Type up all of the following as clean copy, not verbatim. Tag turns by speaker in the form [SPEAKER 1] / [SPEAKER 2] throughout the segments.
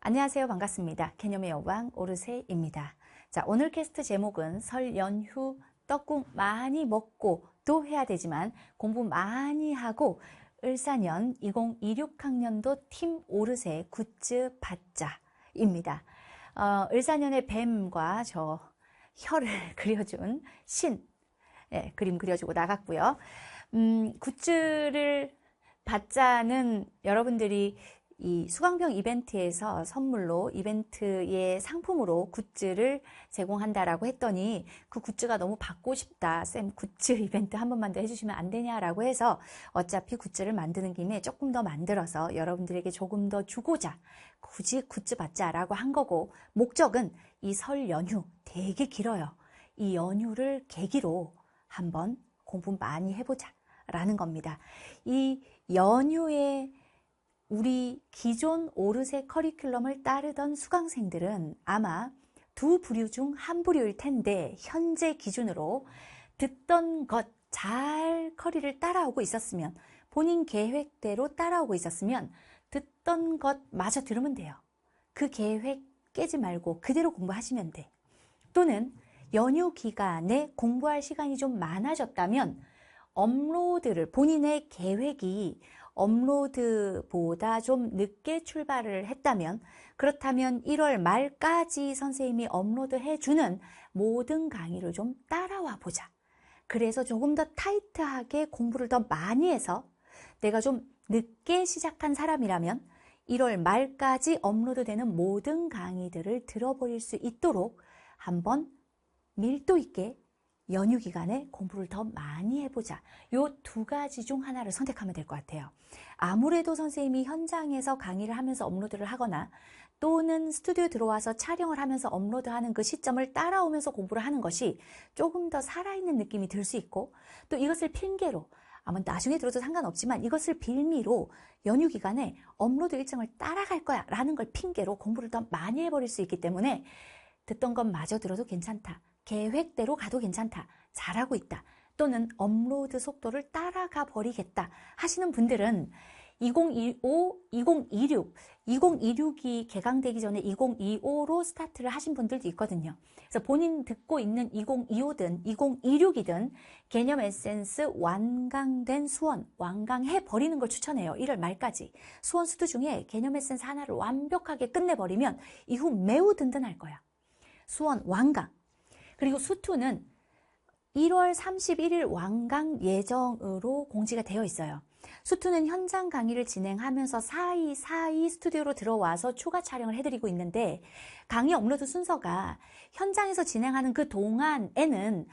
[SPEAKER 1] 안녕하세요. 반갑습니다. 개념의 여왕 오르세입니다. 자, 오늘 캐스트 제목은 설 연휴 떡국 많이 먹고 또 해야 되지만 공부 많이 하고 을사년 2026학년도 팀 오르세 굿즈 받자입니다. 을사년의 뱀과 저 혀를 그려준 그림 그려주고 나갔고요. 굿즈를 받자는 여러분들이 이 수강평 이벤트에서 선물로 이벤트의 상품으로 굿즈를 제공한다라고 했더니 그 굿즈가 너무 받고 싶다. 쌤 굿즈 이벤트 한 번만 더 해주시면 안 되냐라고 해서 어차피 굿즈를 만드는 김에 조금 더 만들어서 여러분들에게 조금 더 주고자 굳이 굿즈 받자라고 한 거고, 목적은 이 설 연휴 되게 길어요. 이 연휴를 계기로 한번 공부 많이 해보자 라는 겁니다. 이 연휴에 우리 기존 오르세 커리큘럼을 따르던 수강생들은 아마 두 부류 중 한 부류일 텐데, 현재 기준으로 듣던 것 잘 커리를 따라오고 있었으면, 본인 계획대로 따라오고 있었으면 듣던 것 마저 들으면 돼요. 그 계획 깨지 말고 그대로 공부하시면 돼. 또는 연휴 기간에 공부할 시간이 좀 많아졌다면 업로드를, 본인의 계획이 업로드보다 좀 늦게 출발을 했다면, 그렇다면 1월 말까지 선생님이 업로드해주는 모든 강의를 좀 따라와 보자. 그래서 조금 더 타이트하게 공부를 더 많이 해서, 내가 좀 늦게 시작한 사람이라면 1월 말까지 업로드되는 모든 강의들을 들어버릴 수 있도록 한번 밀도 있게 연휴 기간에 공부를 더 많이 해보자. 요 두 가지 중 하나를 선택하면 될 것 같아요. 아무래도 선생님이 현장에서 강의를 하면서 업로드를 하거나 또는 스튜디오 들어와서 촬영을 하면서 업로드하는 그 시점을 따라오면서 공부를 하는 것이 조금 더 살아있는 느낌이 들 수 있고, 또 이것을 핑계로, 아마 나중에 들어도 상관없지만 이것을 빌미로 연휴 기간에 업로드 일정을 따라갈 거야 라는 걸 핑계로 공부를 더 많이 해버릴 수 있기 때문에, 듣던 것 마저 들어도 괜찮다, 계획대로 가도 괜찮다, 잘하고 있다, 또는 업로드 속도를 따라가 버리겠다 하시는 분들은 2025, 2026이 개강되기 전에 2025로 스타트를 하신 분들도 있거든요. 그래서 본인 듣고 있는 2025든 2026이든 개념 에센스 완강된 수원, 완강해 버리는 걸 추천해요. 1월 말까지. 수원 수두 중에 개념 에센스 하나를 완벽하게 끝내버리면 이후 매우 든든할 거야. 수원 완강. 그리고 수투는 1월 31일 완강 예정으로 공지가 되어 있어요. 수투는 현장 강의를 진행하면서 사이 스튜디오로 들어와서 추가 촬영을 해드리고 있는데, 강의 업로드 순서가 현장에서 진행하는 그 동안에는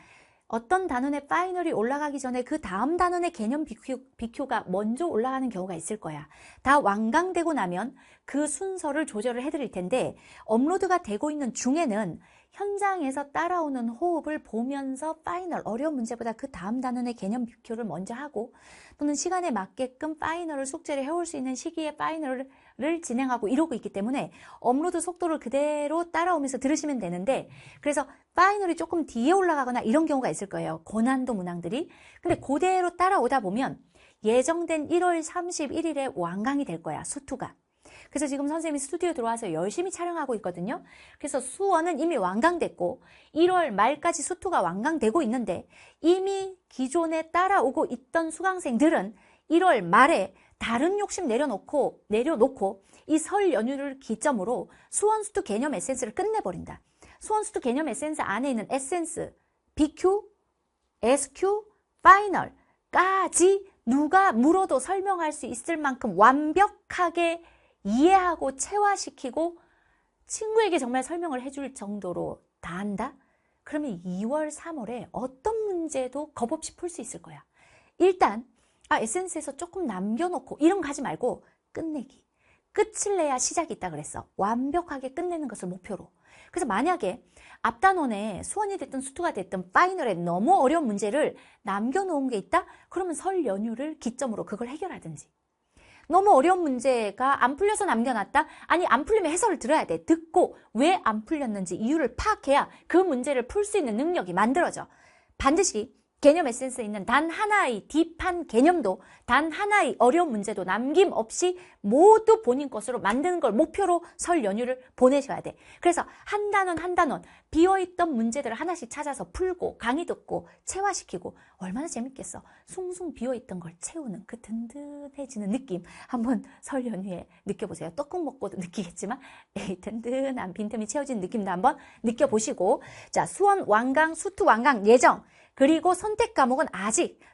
[SPEAKER 1] 어떤 단원의 파이널이 올라가기 전에 그 다음 단원의 개념 BQ가 먼저 올라가는 경우가 있을 거야. 다 완강되고 나면 그 순서를 조절을 해드릴 텐데, 업로드가 되고 있는 중에는 현장에서 따라오는 호흡을 보면서 파이널, 어려운 문제보다 그 다음 단원의 개념 BQ를 먼저 하고, 또는 시간에 맞게끔 파이널을 숙제를 해올 수 있는 시기에 파이널을 진행하고 이러고 있기 때문에 업로드 속도를 그대로 따라오면서 들으시면 되는데, 그래서 파이널이 조금 뒤에 올라가거나 이런 경우가 있을 거예요. 고난도 문항들이. 근데 그대로 따라오다 보면 예정된 1월 31일에 완강이 될 거야, 수투가. 그래서 지금 선생님이 스튜디오 들어와서 열심히 촬영하고 있거든요. 그래서 수원은 이미 완강됐고 1월 말까지 수투가 완강되고 있는데, 이미 기존에 따라오고 있던 수강생들은 1월 말에 다른 욕심 내려놓고 이 설 연휴를 기점으로 수원 수투 개념 에센스를 끝내버린다. 수원 수투 개념 에센스 안에 있는 에센스, BQ, SQ, 파이널까지 누가 물어도 설명할 수 있을 만큼 완벽하게 이해하고 체화시키고 친구에게 정말 설명을 해줄 정도로 다 한다? 그러면 2월, 3월에 어떤 문제도 겁 없이 풀 수 있을 거야. 일단 에센스에서 조금 남겨놓고 이런 거 하지 말고 끝내기. 끝을 내야 시작이 있다 그랬어. 완벽하게 끝내는 것을 목표로. 그래서 만약에 앞단원에 수원이 됐든 수투가 됐든 파이널에 너무 어려운 문제를 남겨놓은 게 있다? 그러면 설 연휴를 기점으로 그걸 해결하든지. 너무 어려운 문제가 안 풀려서 남겨놨다? 아니, 안 풀리면 해설을 들어야 돼. 듣고 왜 안 풀렸는지 이유를 파악해야 그 문제를 풀 수 있는 능력이 만들어져. 반드시 개념 에센스에 있는 단 하나의 딥한 개념도, 단 하나의 어려운 문제도 남김없이 모두 본인 것으로 만드는 걸 목표로 설 연휴를 보내셔야 돼. 그래서 한 단원 한 단원 비어있던 문제들을 하나씩 찾아서 풀고 강의 듣고 체화시키고 얼마나 재밌겠어. 숭숭 비어있던 걸 채우는 그 든든해지는 느낌 한번 설 연휴에 느껴보세요. 떡국 먹고도 느끼겠지만 든든한 빈틈이 채워지는 느낌도 한번 느껴보시고, 자, 수원 완강, 수투 완강 예정. 그리고 선택 과목은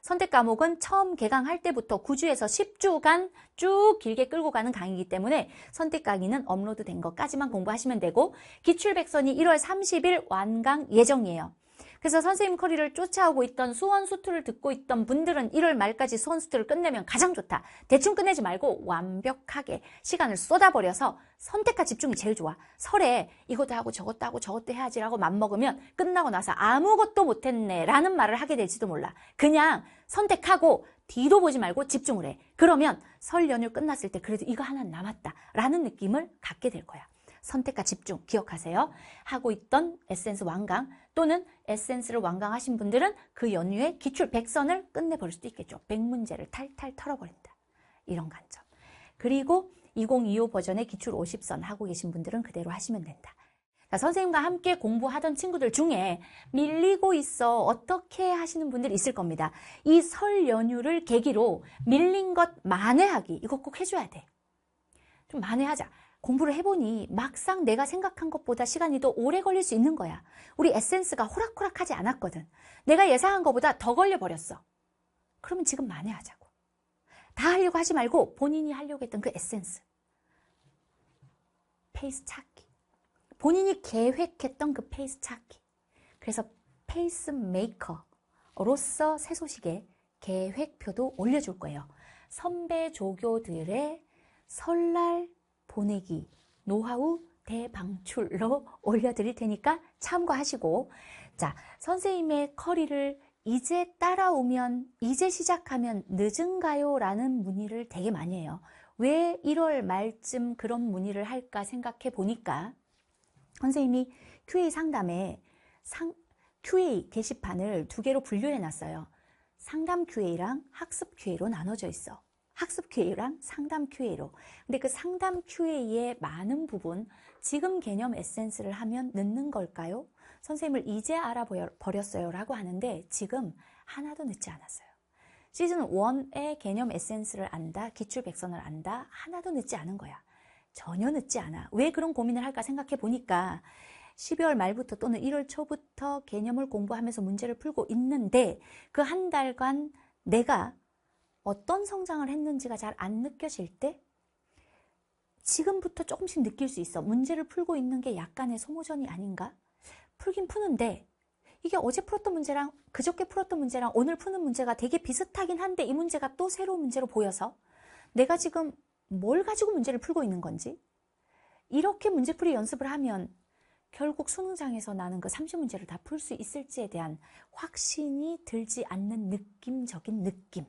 [SPEAKER 1] 선택 과목은 처음 개강할 때부터 9주에서 10주간 쭉 길게 끌고 가는 강의이기 때문에 선택 강의는 업로드된 것까지만 공부하시면 되고, 기출백선이 1월 30일 완강 예정이에요. 그래서 선생님 커리를 쫓아오고 있던 수원 수투를 듣고 있던 분들은 1월 말까지 수원 수투를 끝내면 가장 좋다. 대충 끝내지 말고 완벽하게 시간을 쏟아버려서 선택과 집중이 제일 좋아. 설에 이것도 하고 저것도 해야지라고 맘먹으면 끝나고 나서 아무것도 못했네 라는 말을 하게 될지도 몰라. 그냥 선택하고 뒤도 보지 말고 집중을 해. 그러면 설 연휴 끝났을 때 그래도 이거 하나 남았다 라는 느낌을 갖게 될 거야. 선택과 집중 기억하세요. 하고 있던 에센스 완강 또는 에센스를 완강하신 분들은 그 연휴에 기출 100선을 끝내버릴 수도 있겠죠. 100문제를 탈탈 털어버린다. 이런 관점. 그리고 2025 버전의 기출 50선 하고 계신 분들은 그대로 하시면 된다. 자, 선생님과 함께 공부하던 친구들 중에 밀리고 있어 어떻게 하시는 분들이 있을 겁니다. 이 설 연휴를 계기로 밀린 것 만회하기 이거 꼭 해줘야 돼. 좀 만회하자. 공부를 해보니 막상 내가 생각한 것보다 시간이 더 오래 걸릴 수 있는 거야. 우리 에센스가 호락호락하지 않았거든. 내가 예상한 것보다 더 걸려버렸어. 그러면 지금 만회하자고. 다 하려고 하지 말고 본인이 하려고 했던 그 에센스. 페이스 찾기. 본인이 계획했던 그 페이스 찾기. 그래서 페이스메이커로서 새 소식에 계획표도 올려줄 거예요. 선배 조교들의 설날 보내기 노하우 대방출로 올려드릴 테니까 참고하시고, 자, 선생님의 커리를 이제 따라오면, 이제 시작하면 늦은가요? 라는 문의를 되게 많이 해요. 왜 1월 말쯤 그런 문의를 할까 생각해 보니까 선생님이 QA 상담에 QA 게시판을 2개로 분류해 놨어요. 상담 QA랑 학습 QA로 나눠져 있어. 학습 QA랑 상담 QA로. 근데 그 상담 QA의 많은 부분, 지금 개념 에센스를 하면 늦는 걸까요? 선생님을 이제 알아버렸어요 라고 하는데 지금 하나도 늦지 않았어요. 시즌 1의 개념 에센스를 안다, 기출 백선을 안다, 하나도 늦지 않은 거야. 전혀 늦지 않아. 왜 그런 고민을 할까 생각해 보니까 12월 말부터 또는 1월 초부터 개념을 공부하면서 문제를 풀고 있는데 그 한 달간 내가 어떤 성장을 했는지가 잘 안 느껴질 때 지금부터 조금씩 느낄 수 있어. 문제를 풀고 있는 게 약간의 소모전이 아닌가? 풀긴 푸는데 이게 어제 풀었던 문제랑 그저께 풀었던 문제랑 오늘 푸는 문제가 되게 비슷하긴 한데 이 문제가 또 새로운 문제로 보여서 내가 지금 뭘 가지고 문제를 풀고 있는 건지, 이렇게 문제풀이 연습을 하면 결국 수능장에서 나는 그 30문제를 다 풀 수 있을지에 대한 확신이 들지 않는 느낌적인 느낌.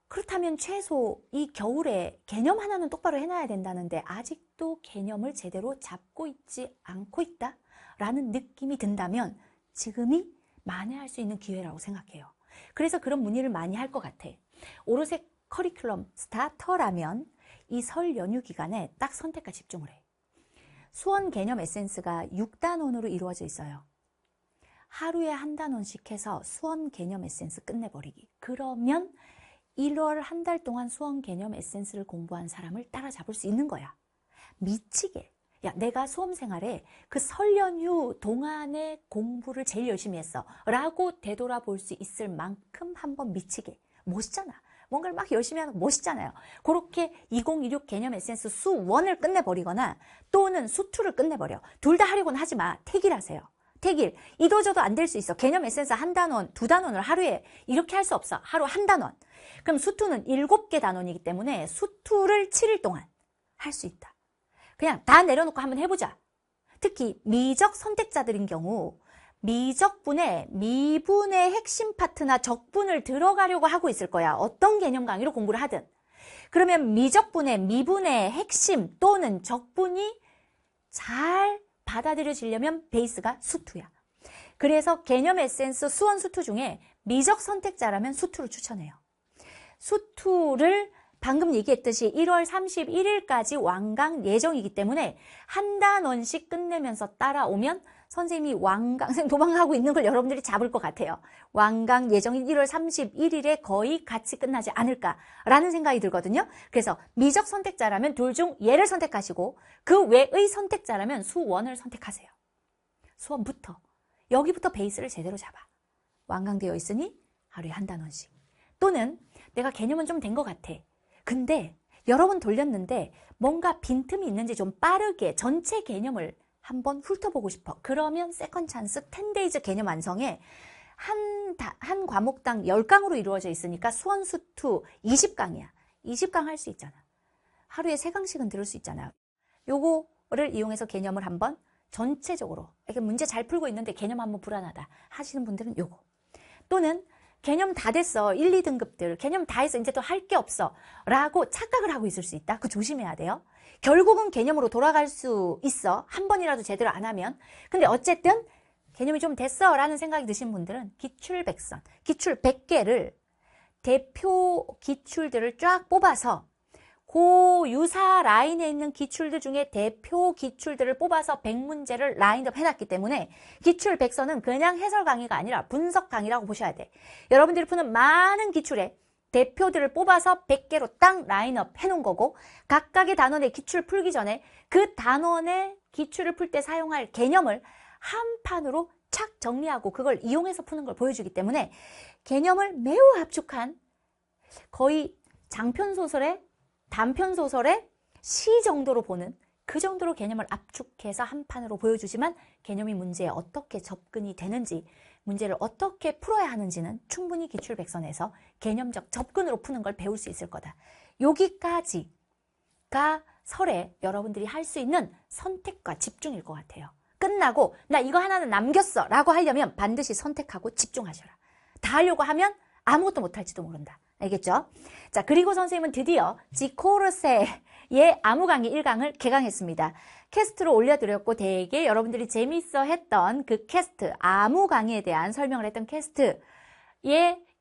[SPEAKER 1] 그렇다면 최소 이 겨울에 개념 하나는 똑바로 해놔야 된다는데 아직도 개념을 제대로 잡고 있지 않고 있다라는 느낌이 든다면 지금이 만회할 수 있는 기회라고 생각해요. 그래서 그런 문의를 많이 할 것 같아. 오로새 커리큘럼 스타터라면 이 설 연휴 기간에 딱 선택과 집중을 해. 수원 개념 에센스가 6단원으로 이루어져 있어요. 하루에 한 단원씩 해서 수원 개념 에센스 끝내버리기. 그러면 1월 한 달 동안 수원 개념 에센스를 공부한 사람을 따라잡을 수 있는 거야. 미치게. 야, 내가 수험 생활에 그 설 연휴 동안에 공부를 제일 열심히 했어 라고 되돌아볼 수 있을 만큼 한번 미치게. 멋있잖아. 뭔가를 막 열심히 하는 거 멋있잖아요. 그렇게 2026 개념 에센스 수 1을 끝내버리거나 또는 수 2를 끝내버려. 둘 다 하려고는 하지 마. 택일하세요. 택일. 이도저도 안 될 수 있어. 개념 에센스 한 단원, 2단원을 하루에 이렇게 할 수 없어. 하루 한 단원. 그럼 수 2는 7개 단원이기 때문에 수 2를 7일 동안 할 수 있다. 그냥 다 내려놓고 한번 해보자. 특히 미적 선택자들인 경우 미적분의 미분의 핵심 파트나 적분을 들어가려고 하고 있을 거야. 어떤 개념 강의로 공부를 하든. 그러면 미적분의 미분의 핵심 또는 적분이 잘 받아들여지려면 베이스가 수2야. 그래서 개념 에센스 수원 수2 중에 미적 선택자라면 수투를 추천해요. 수투를 방금 얘기했듯이 1월 31일까지 완강 예정이기 때문에 한 단원씩 끝내면서 따라오면 선생님이 완강, 도망가고 있는 걸 여러분들이 잡을 것 같아요. 완강 예정인 1월 31일에 거의 같이 끝나지 않을까라는 생각이 들거든요. 그래서 미적 선택자라면 둘 중 얘를 선택하시고 그 외의 선택자라면 수원을 선택하세요. 수원부터. 여기부터 베이스를 제대로 잡아. 완강되어 있으니 하루에 한 단원씩. 또는 내가 개념은 좀 된 것 같아. 근데 여러 번 돌렸는데 뭔가 빈틈이 있는지 좀 빠르게 전체 개념을 한번 훑어보고 싶어. 그러면 세컨 찬스 10데이즈 개념 완성에 한 과목당 10강으로 이루어져 있으니까 수원수투 20강이야. 20강 할 수 있잖아. 하루에 3강씩은 들을 수 있잖아. 요거를 이용해서 개념을 한번 전체적으로 이렇게 문제 잘 풀고 있는데 개념 한번 불안하다 하시는 분들은 요거. 또는 개념 다 됐어. 1, 2등급들. 개념 다 했어. 이제 또 할 게 없어. 라고 착각을 하고 있을 수 있다. 그거 조심해야 돼요. 결국은 개념으로 돌아갈 수 있어. 한 번이라도 제대로 안 하면. 근데 어쨌든 개념이 좀 됐어. 라는 생각이 드신 분들은 기출 100선, 기출 100개를 대표 기출들을 쫙 뽑아서 그 유사 라인에 있는 기출들 중에 대표 기출들을 뽑아서 100문제를 라인업 해놨기 때문에 기출 100선은 그냥 해설 강의가 아니라 분석 강의라고 보셔야 돼. 여러분들이 푸는 많은 기출에 대표들을 뽑아서 100개로 딱 라인업 해놓은 거고 각각의 단원의 기출 풀기 전에 그 단원의 기출을 풀 때 사용할 개념을 한 판으로 착 정리하고 그걸 이용해서 푸는 걸 보여주기 때문에 개념을 매우 압축한 거의 장편소설의 단편소설의 시 정도로 보는 그 정도로 개념을 압축해서 한 판으로 보여주지만 개념이 문제에 어떻게 접근이 되는지 문제를 어떻게 풀어야 하는지는 충분히 기출 100선에서 개념적 접근으로 푸는 걸 배울 수 있을 거다. 여기까지가 설에 여러분들이 할 수 있는 선택과 집중일 것 같아요. 끝나고 나 이거 하나는 남겼어 라고 하려면 반드시 선택하고 집중하셔라. 다 하려고 하면 아무것도 못할지도 모른다. 알겠죠? 자, 그리고 선생님은 드디어 지코르세의 아무 강의 1강을 개강했습니다. 캐스트로 올려드렸고 되게 여러분들이 재밌어 했던 그 캐스트, 아무 강의에 대한 설명을 했던 캐스트의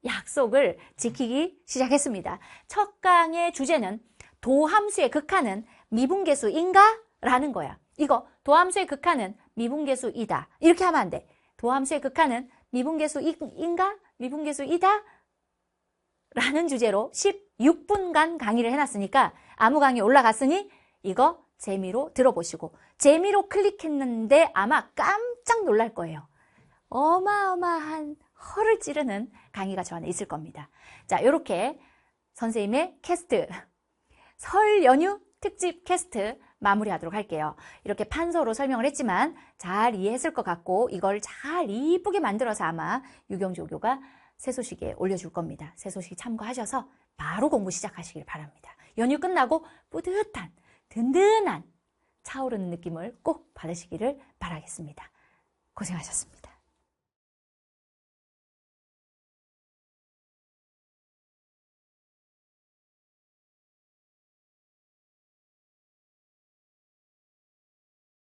[SPEAKER 1] 약속을 지키기 시작했습니다. 첫 강의 주제는 도함수의 극한은 미분계수인가? 라는 거야. 이거 도함수의 극한은 미분계수이다. 이렇게 하면 안 돼. 도함수의 극한은 미분계수인가? 미분계수이다? 라는 주제로 16분간 강의를 해놨으니까 아무 강의 올라갔으니 이거 재미로 들어보시고 재미로 클릭했는데 아마 깜짝 놀랄 거예요. 어마어마한 허를 찌르는 강의가 저 안에 있을 겁니다. 자, 이렇게 선생님의 캐스트 설 연휴 특집 캐스트 마무리하도록 할게요. 이렇게 판서로 설명을 했지만 잘 이해했을 것 같고 이걸 잘 이쁘게 만들어서 아마 유경조교가 새소식에 올려줄 겁니다. 새소식 참고하셔서 바로 공부 시작하시길 바랍니다. 연휴 끝나고 뿌듯한 든든한 차오르는 느낌을 꼭 받으시기를 바라겠습니다. 고생하셨습니다.